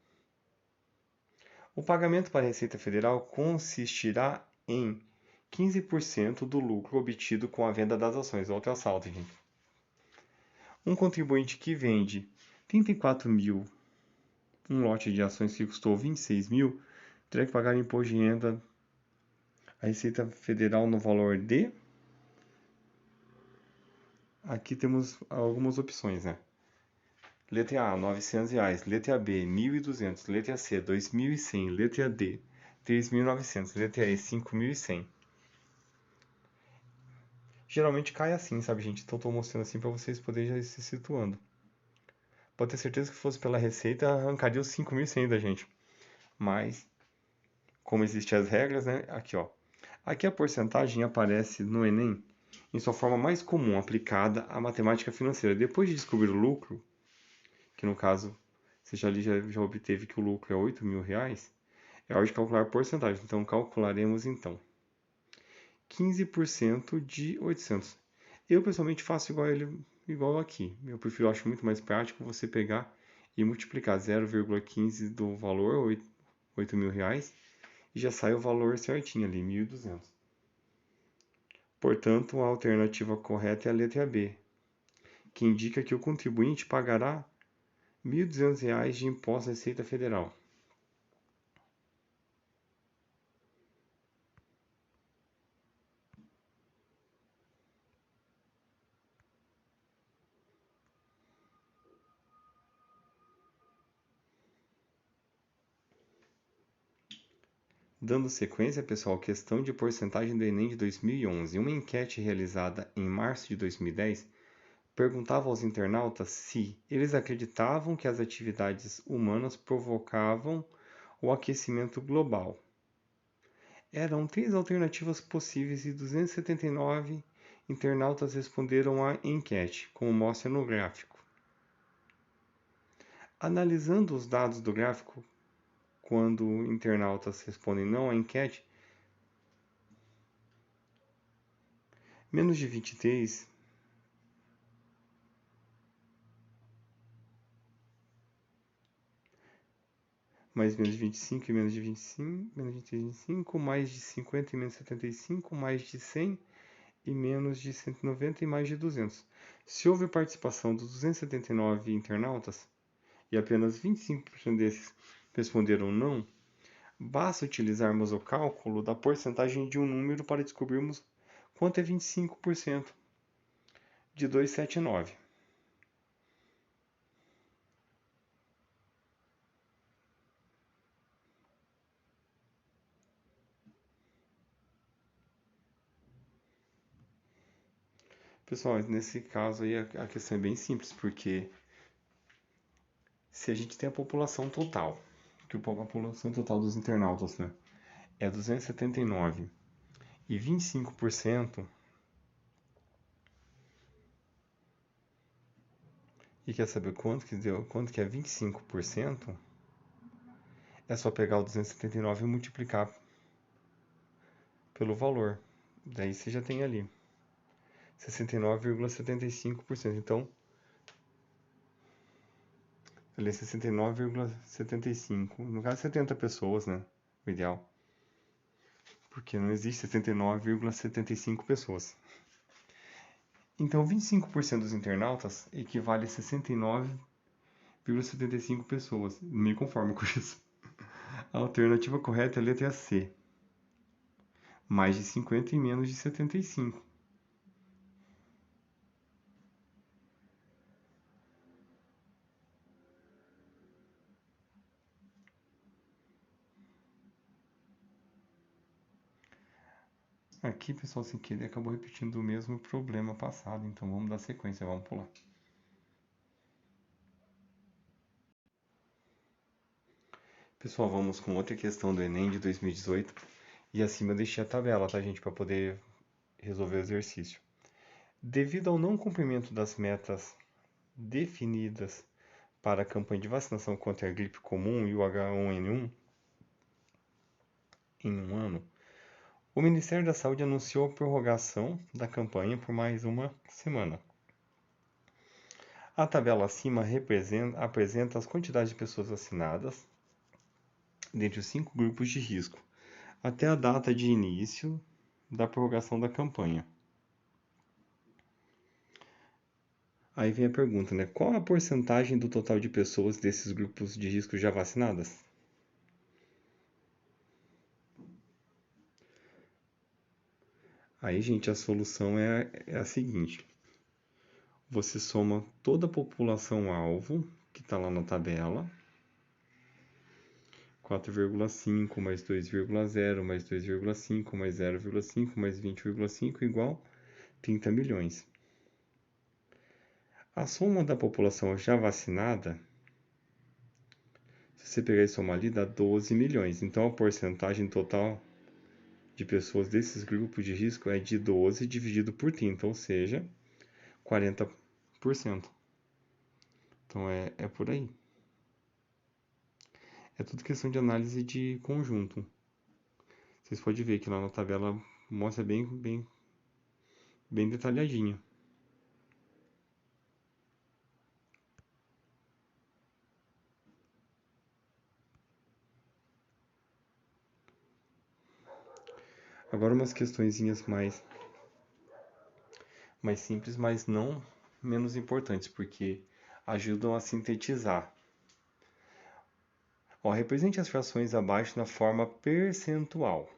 O pagamento para a Receita Federal consistirá em 15% do lucro obtido com a venda das ações. Outro assalto, gente. Um contribuinte que vende 34.000, um lote de ações que custou 26.000, terá que pagar imposto de renda à Receita Federal no valor de... Aqui temos algumas opções, né? Letra A, R$ 900. Letra B, R$ 1.200. Letra C, R$ 2.100. Letra D, R$ 3.900. Letra E, R$ 5.100. Geralmente cai assim, sabe, gente? Então estou mostrando assim para vocês poderem já ir se situando. Pode ter certeza que fosse pela receita, arrancaria os 5.100 da gente. Mas, como existem as regras, né? Aqui, ó. Aqui a porcentagem aparece no Enem em sua forma mais comum, aplicada à matemática financeira. Depois de descobrir o lucro, que no caso você já obteve que o lucro é R$ 8.000, é hora de calcular a porcentagem. Então, calcularemos então 15% de 800. Eu pessoalmente faço igual aqui. Eu prefiro, acho muito mais prático você pegar e multiplicar 0,15 do valor, R$ 8.000, e já sai o valor certinho ali, 1.200. Portanto, a alternativa correta é a letra B, que indica que o contribuinte pagará R$ 1.200 de imposto à Receita Federal. Dando sequência, pessoal, questão de porcentagem do Enem de 2011. Uma enquete realizada em março de 2010 perguntava aos internautas se eles acreditavam que as atividades humanas provocavam o aquecimento global. Eram 3 alternativas possíveis e 279 internautas responderam à enquete, como mostra no gráfico. Analisando os dados do gráfico, quando internautas respondem não à enquete, menos de 23 mais menos de 25 e menos de 25, menos de 25, mais de 50 e menos de 75, mais de 100 e menos de 190 e mais de 200. Se houve participação dos 279 internautas e apenas 25% desses responderam não, basta utilizarmos o cálculo da porcentagem de um número para descobrirmos quanto é 25% de 279. Pessoal, nesse caso aí a questão é bem simples, porque se a gente tem a população total, que a população total dos internautas, né, é 279 e 25%, e quer saber quanto que deu, quanto que é 25%, é só pegar o 279 e multiplicar pelo valor. Daí você já tem ali 69,75%. Então, ali é 69,75%. No caso, 70 pessoas, né? O ideal. Porque não existe 69,75 pessoas. Então, 25% dos internautas equivale a 69,75 pessoas. Não me conformo com isso. A alternativa correta é a letra C. Mais de 50 e menos de 75. Aqui, pessoal, sem querer, acabou repetindo o mesmo problema passado. Então, vamos dar sequência, vamos pular. Pessoal, vamos com outra questão do Enem de 2018. E acima eu deixei a tabela, tá, gente, para poder resolver o exercício. Devido ao não cumprimento das metas definidas para a campanha de vacinação contra a gripe comum e o H1N1 em um ano, o Ministério da Saúde anunciou a prorrogação da campanha por mais uma semana. A tabela acima apresenta as quantidades de pessoas vacinadas dentre os 5 grupos de risco, até a data de início da prorrogação da campanha. Aí vem a pergunta, né? Qual a porcentagem do total de pessoas desses grupos de risco já vacinadas? Aí, gente, a solução é a seguinte. Você soma toda a população alvo, que está lá na tabela, 4,5 mais 2,0 mais 2,5 mais 0,5 mais 20,5 igual 30 milhões. A soma da população já vacinada, se você pegar e somar ali, dá 12 milhões. Então, a porcentagem total de pessoas desses grupos de risco é de 12 dividido por 30, ou seja, 40%. Então, é por aí. É tudo questão de análise de conjunto. Vocês podem ver que lá na tabela mostra bem detalhadinho. Agora umas questõezinhas mais simples, mas não menos importantes, porque ajudam a sintetizar. Ó, represente as frações abaixo na forma percentual.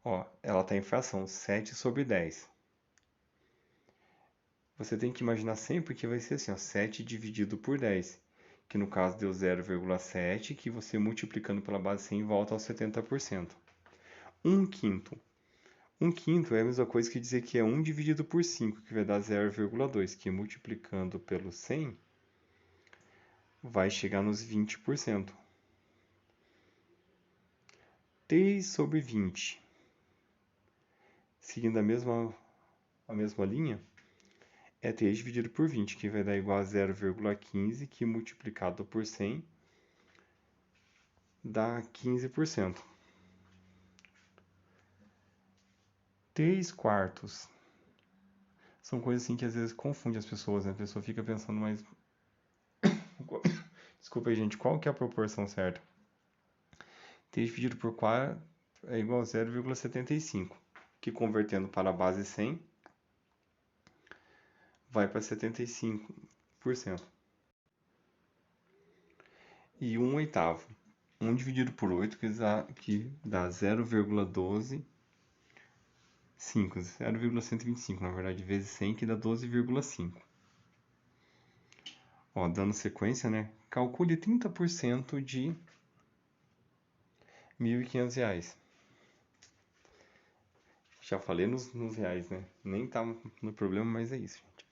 Ó, ela está em fração 7 sobre 10. Você tem que imaginar sempre que vai ser assim, ó, 7 dividido por 10, que no caso deu 0,7, que você multiplicando pela base 100 volta aos 70%. 1 quinto. 1 quinto é a mesma coisa que dizer que é 1 dividido por 5, que vai dar 0,2, que multiplicando pelo 100 vai chegar nos 20%. 3 sobre 20. Seguindo a mesma linha, é 3 dividido por 20, que vai dar igual a 0,15, que multiplicado por 100 dá 15%. 3 quartos. São coisas assim que às vezes confundem as pessoas, né? A pessoa fica pensando, mas... Desculpa aí, gente, qual que é a proporção certa? 3 dividido por 4 é igual a 0,75, que convertendo para a base 100, vai para 75%. E 1 oitavo. 1 dividido por 8, que dá 0,12... 0,125, na verdade, vezes 100, que dá 12,5. Ó, dando sequência, né? Calcule 30% de R$ 1.500. Já falei nos reais, né? Nem tá no problema, mas é isso, gente.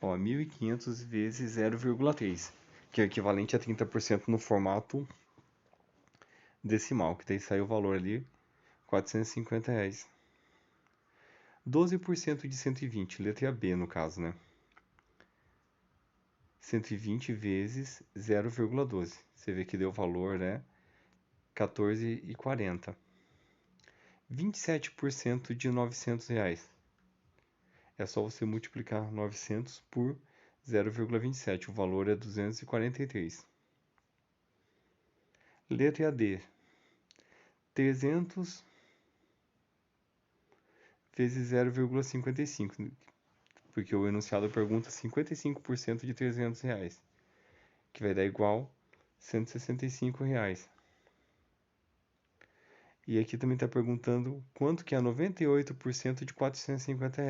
Ó, 1.500 vezes 0,3, que é equivalente a 30% no formato decimal, que daí saiu o valor ali, R$ 450. 12% de 120, letra B no caso, né? 120 vezes 0,12. Você vê que deu valor, né? 14,40. 27% de R$ 900. É só você multiplicar 900 por 0,27. O valor é 243. Letra D. 300 vezes 0,55. Porque o enunciado pergunta 55% de R$ 300. Que vai dar igual R$ 165. E aqui também está perguntando quanto que é 98% de R$ 450.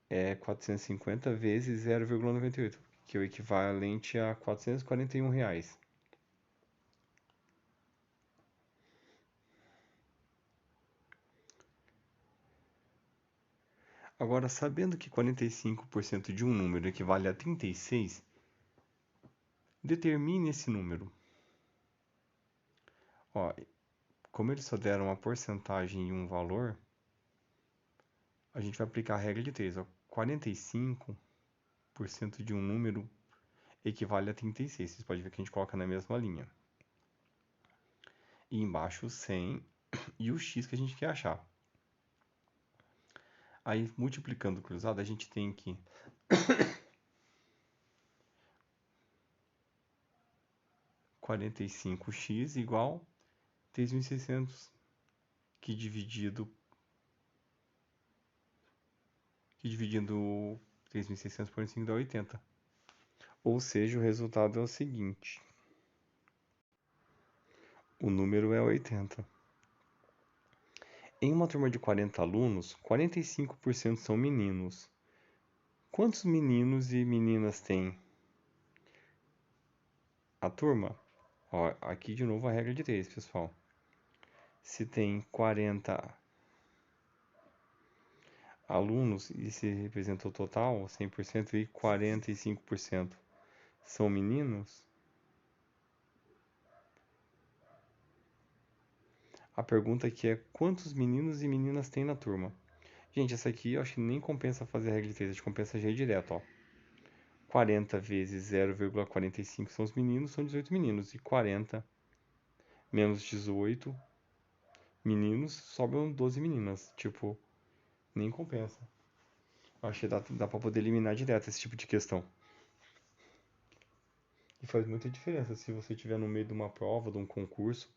É 450 vezes 0,98, que é o equivalente a R$ 441. Agora, sabendo que 45% de um número equivale a 36, determine esse número. Ó, como eles só deram uma porcentagem e um valor, a gente vai aplicar a regra de 3. Ó. 45% de um número equivale a 36. Vocês podem ver que a gente coloca na mesma linha. E embaixo o 100 e o x que a gente quer achar. Aí, multiplicando cruzado, a gente tem que 45x igual 3.600, que dividindo 3.600 por 5 dá 80. Ou seja, o resultado é o seguinte. O número é 80. Em uma turma de 40 alunos, 45% são meninos. Quantos meninos e meninas tem a turma? Ó, aqui de novo a regra de 3, pessoal. Se tem 40 alunos, e se representa o total, 100%, e 45% são meninos, a pergunta aqui é quantos meninos e meninas tem na turma? Gente, essa aqui eu acho que nem compensa fazer a regra de 3, a gente compensa já ir direto, ó. 40 vezes 0,45 são os meninos, são 18 meninos. E 40 menos 18 meninos, sobram 12 meninas. Tipo, nem compensa. Acho que dá pra poder eliminar direto esse tipo de questão. E faz muita diferença se você estiver no meio de uma prova, de um concurso,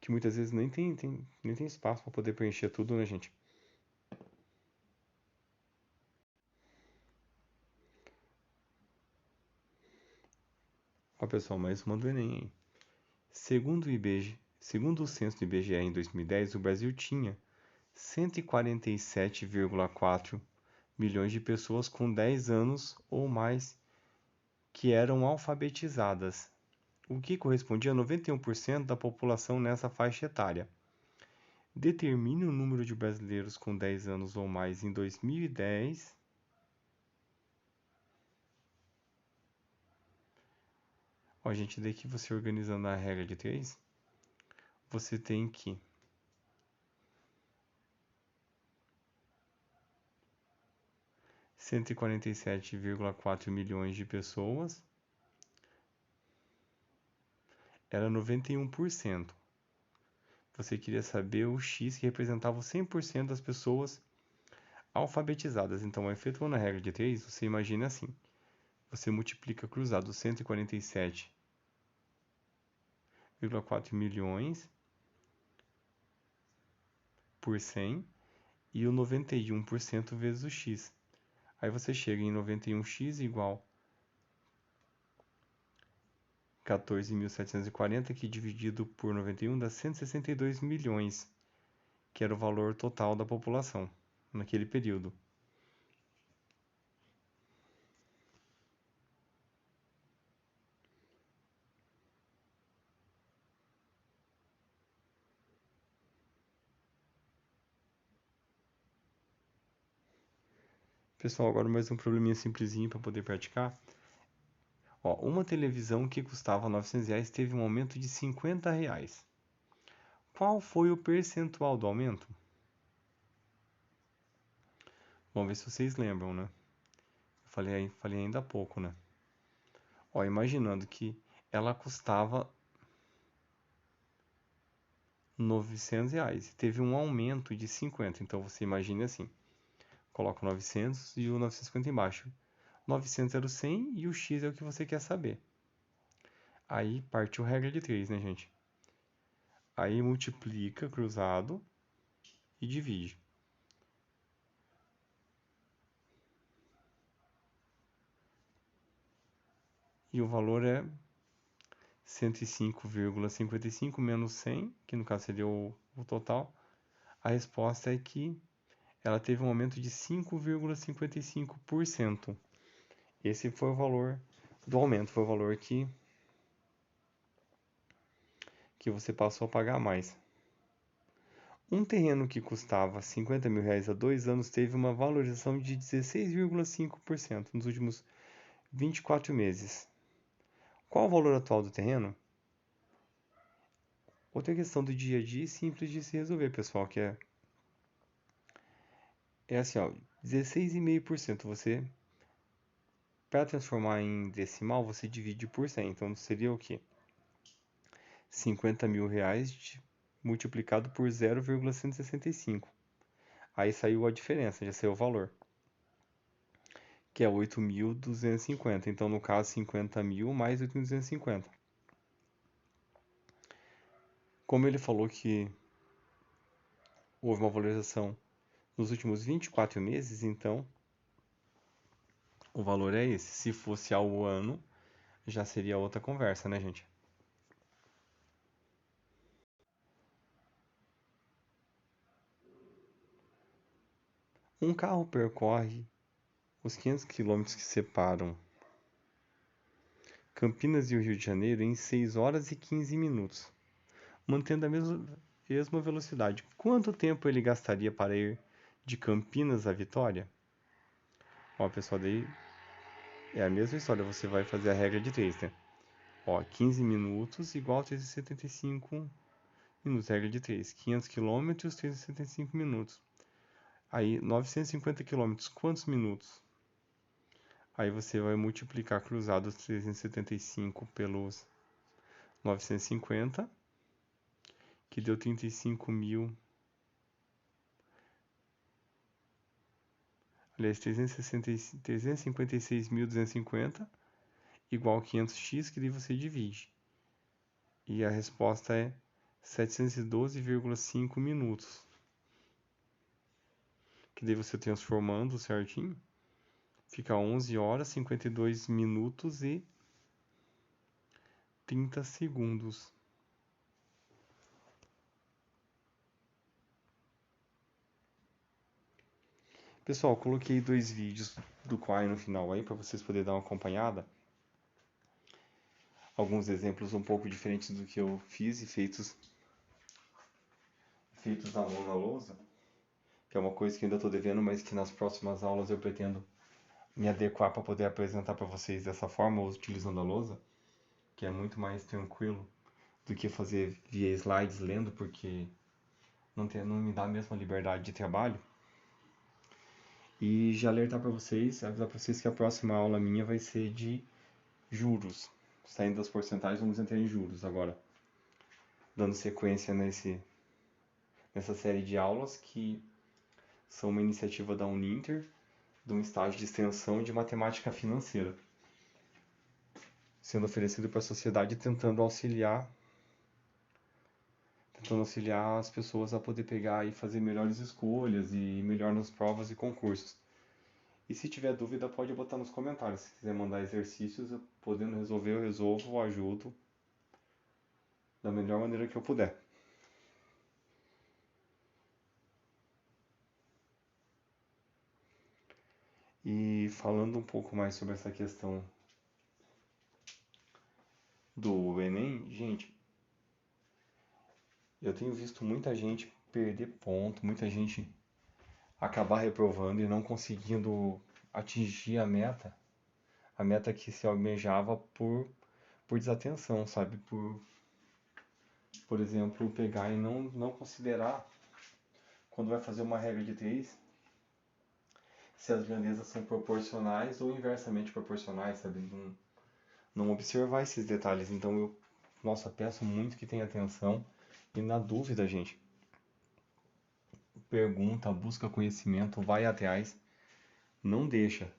que muitas vezes nem tem espaço para poder preencher tudo, né, gente? Ó, pessoal, mais uma do Enem aí. Segundo o censo do IBGE em 2010, o Brasil tinha 147,4 milhões de pessoas com 10 anos ou mais que eram alfabetizadas, o que correspondia a 91% da população nessa faixa etária. Determine o número de brasileiros com 10 anos ou mais em 2010. Ó, gente, daqui você organizando a regra de 3, você tem que 147,4 milhões de pessoas era 91%. Você queria saber o X que representava 100% das pessoas alfabetizadas. Então, efetuando a regra de 3, você imagina assim. Você multiplica cruzado 147,4 milhões por 100 e o 91% vezes o X. Aí você chega em 91x igual 14.740, que dividido por 91 dá 162 milhões, que era o valor total da população naquele período. Pessoal, agora mais um probleminha simplesinho para poder praticar. Ó, uma televisão que custava R$ 900 teve um aumento de R$ 50. Qual foi o percentual do aumento? Vamos ver se vocês lembram, né? Falei ainda há pouco, né? Ó, imaginando que ela custava R$ 900 e teve um aumento de 50. Então você imagine assim, coloca 900 e o 950 embaixo. 900 era o 100 e o x é o que você quer saber. Aí partiu regra de 3, né, gente? Aí multiplica cruzado e divide. E o valor é 105,55 menos 100, que no caso seria o total. A resposta é que ela teve um aumento de 5,55%. Esse foi o valor do aumento, foi o valor que você passou a pagar mais. Um terreno que custava R$ 50.000 há 2 anos teve uma valorização de 16,5% nos últimos 24 meses. Qual o valor atual do terreno? Outra questão do dia a dia simples de se resolver, pessoal, que é assim, ó, 16,5%. Você, para transformar em decimal, você divide por 100. Então seria o quê? R$ 50.000 multiplicado por 0,165. Aí saiu a diferença, já saiu o valor, que é 8.250. Então, no caso, 50.000 mais 8.250. Como ele falou que houve uma valorização nos últimos 24 meses, então o valor é esse. Se fosse ao ano, já seria outra conversa, né, gente? Um carro percorre os 500 quilômetros que separam Campinas e o Rio de Janeiro em 6 horas e 15 minutos, mantendo a mesma mesma velocidade, quanto tempo ele gastaria para ir de Campinas a Vitória? Ó, pessoal, daí é a mesma história, você vai fazer a regra de 3, né? Ó, 15 minutos igual a 375 minutos, regra de 3. 500 quilômetros, 365 minutos. Aí, 950 quilômetros, quantos minutos? Aí você vai multiplicar cruzado 375 pelos 950, que deu 35 mil. Aliás, 356.250 igual a 500x, que daí você divide. E a resposta é 712,5 minutos. Que daí você transformando certinho, fica 11 horas, 52 minutos e 30 segundos. Pessoal, coloquei 2 vídeos do Quai no final aí para vocês poderem dar uma acompanhada. Alguns exemplos um pouco diferentes do que eu fiz e feitos à mão na lousa, que é uma coisa que ainda estou devendo, mas que nas próximas aulas eu pretendo me adequar para poder apresentar para vocês dessa forma, utilizando a lousa, que é muito mais tranquilo do que fazer via slides lendo, porque não me dá a mesma liberdade de trabalho. E já alertar para vocês, avisar para vocês que a próxima aula minha vai ser de juros. Saindo das porcentagens, vamos entrar em juros agora. Dando sequência nessa série de aulas que são uma iniciativa da Uninter, de um estágio de extensão de matemática financeira, sendo oferecido para a sociedade tentando auxiliar as pessoas a poder pegar e fazer melhores escolhas e melhor nas provas e concursos. E se tiver dúvida, pode botar nos comentários. Se quiser mandar exercícios, eu podendo resolver, eu resolvo ou ajudo da melhor maneira que eu puder. E falando um pouco mais sobre essa questão do Enem, gente, eu tenho visto muita gente perder ponto, muita gente acabar reprovando e não conseguindo atingir a meta que se almejava por desatenção, sabe? Por exemplo, pegar e não considerar, quando vai fazer uma regra de 3, se as grandezas são proporcionais ou inversamente proporcionais, sabe? Não observar esses detalhes. Então nossa, peço muito que tenha atenção e na dúvida, gente, pergunta, busca conhecimento, vai atrás, não deixa.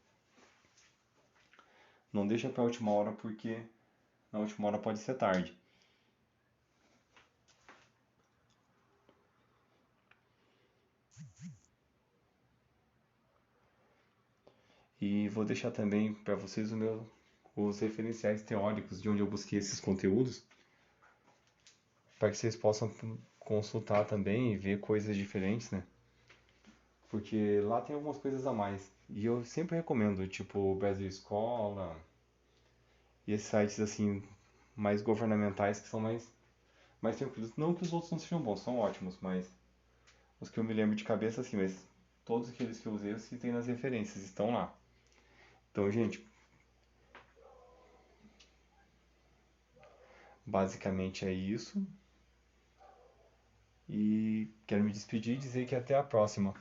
Não deixa para a última hora, porque na última hora pode ser tarde. E vou deixar também para vocês os referenciais teóricos de onde eu busquei esses conteúdos, para que vocês possam consultar também e ver coisas diferentes, né? Porque lá tem algumas coisas a mais. E eu sempre recomendo, tipo Brasil Escola e esses sites assim mais governamentais que são mais tranquilos. Não que os outros não sejam bons, são ótimos, mas os que eu me lembro de cabeça assim, mas todos aqueles que eu usei eu citei nas referências, estão lá. Então, gente, basicamente é isso. E quero me despedir e dizer que até a próxima.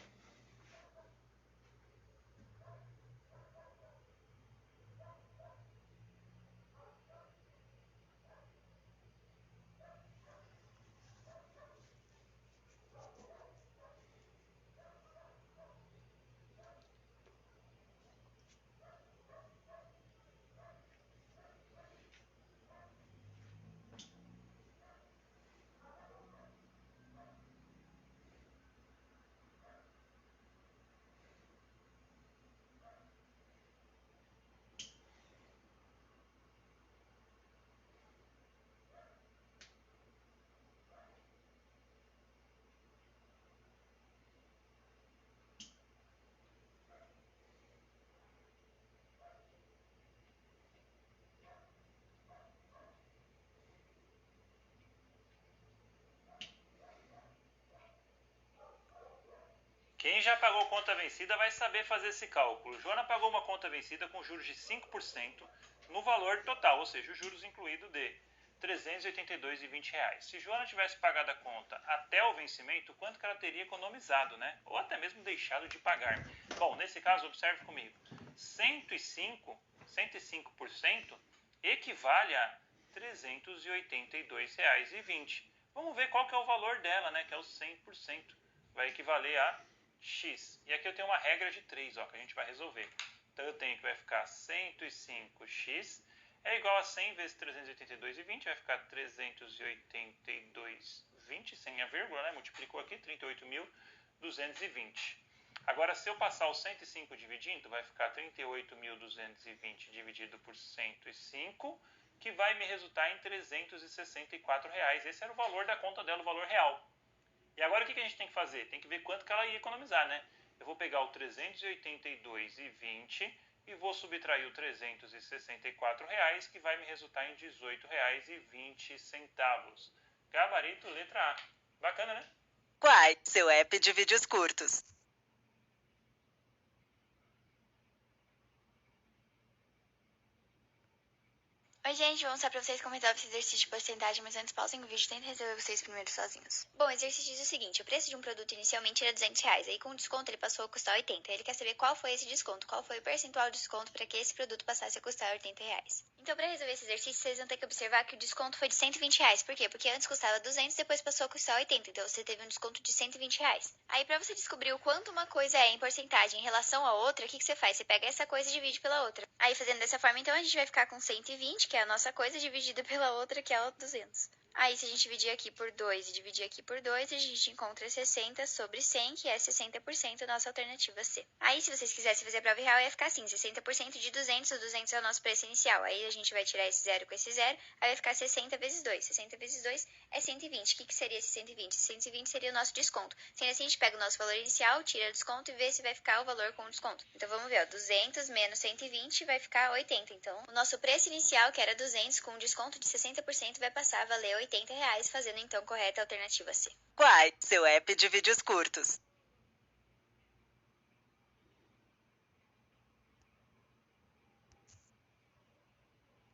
Quem já pagou conta vencida vai saber fazer esse cálculo. Joana pagou uma conta vencida com juros de 5% no valor total, ou seja, os juros incluídos de R$ 382,20. Se Joana tivesse pagado a conta até o vencimento, quanto que ela teria economizado, né? Ou até mesmo deixado de pagar. Bom, nesse caso, observe comigo. 105% equivale a R$ 382,20. Vamos ver qual que é o valor dela, né? Que é o 100%. Vai equivaler a x. E aqui eu tenho uma regra de 3, ó, que a gente vai resolver. Então eu tenho que vai ficar 105x é igual a 100 vezes 382,20, vai ficar 382,20, sem a vírgula, né? Multiplicou aqui, 38.220. Agora, se eu passar o 105 dividindo, vai ficar 38.220 dividido por 105, que vai me resultar em R$ 364. Esse era o valor da conta dela, o valor real. E agora o que a gente tem que fazer? Tem que ver quanto que ela ia economizar, né? Eu vou pegar o 382,20 e vou subtrair o R$ 364, que vai me resultar em R$ 18,20. Gabarito letra A. Bacana, né? Quai, seu app de vídeos curtos. Oi, gente, vou mostrar pra vocês como resolve esse exercício de porcentagem, mas antes pausem o vídeo e tentem resolver vocês primeiro sozinhos. Bom, o exercício diz o seguinte: o preço de um produto inicialmente era R$ 200, aí com o desconto ele passou a custar 80. Ele quer saber qual foi esse desconto, qual foi o percentual de desconto para que esse produto passasse a custar R$ 80. Então, para resolver esse exercício, vocês vão ter que observar que o desconto foi de R$ 120. Por quê? Porque antes custava 200, depois passou a custar 80, então você teve um desconto de R$ 120. Aí, para você descobrir o quanto uma coisa é em porcentagem em relação à outra, o que você faz? Você pega essa coisa e divide pela outra. Aí, fazendo dessa forma, então, a gente vai ficar com 120, que é a nossa coisa, dividida pela outra, que é o 200. Aí, se a gente dividir aqui por 2 e dividir aqui por 2, a gente encontra 60 sobre 100, que é 60%, a nossa alternativa C. Aí, se vocês quisessem fazer a prova real, ia ficar assim: 60% de 200, o 200 é o nosso preço inicial. Aí, a gente vai tirar esse zero com esse zero, aí vai ficar 60 vezes 2. 60 vezes 2 é 120. O que seria esse 120? 120 seria o nosso desconto. Sendo assim, a gente pega o nosso valor inicial, tira o desconto e vê se vai ficar o valor com o desconto. Então, vamos ver, ó, 200 menos 120 vai ficar 80. Então, o nosso preço inicial, que era 200, com um desconto de 60%, vai passar a valer R$ 80, fazendo então correta a alternativa C. Quai, seu app de vídeos curtos.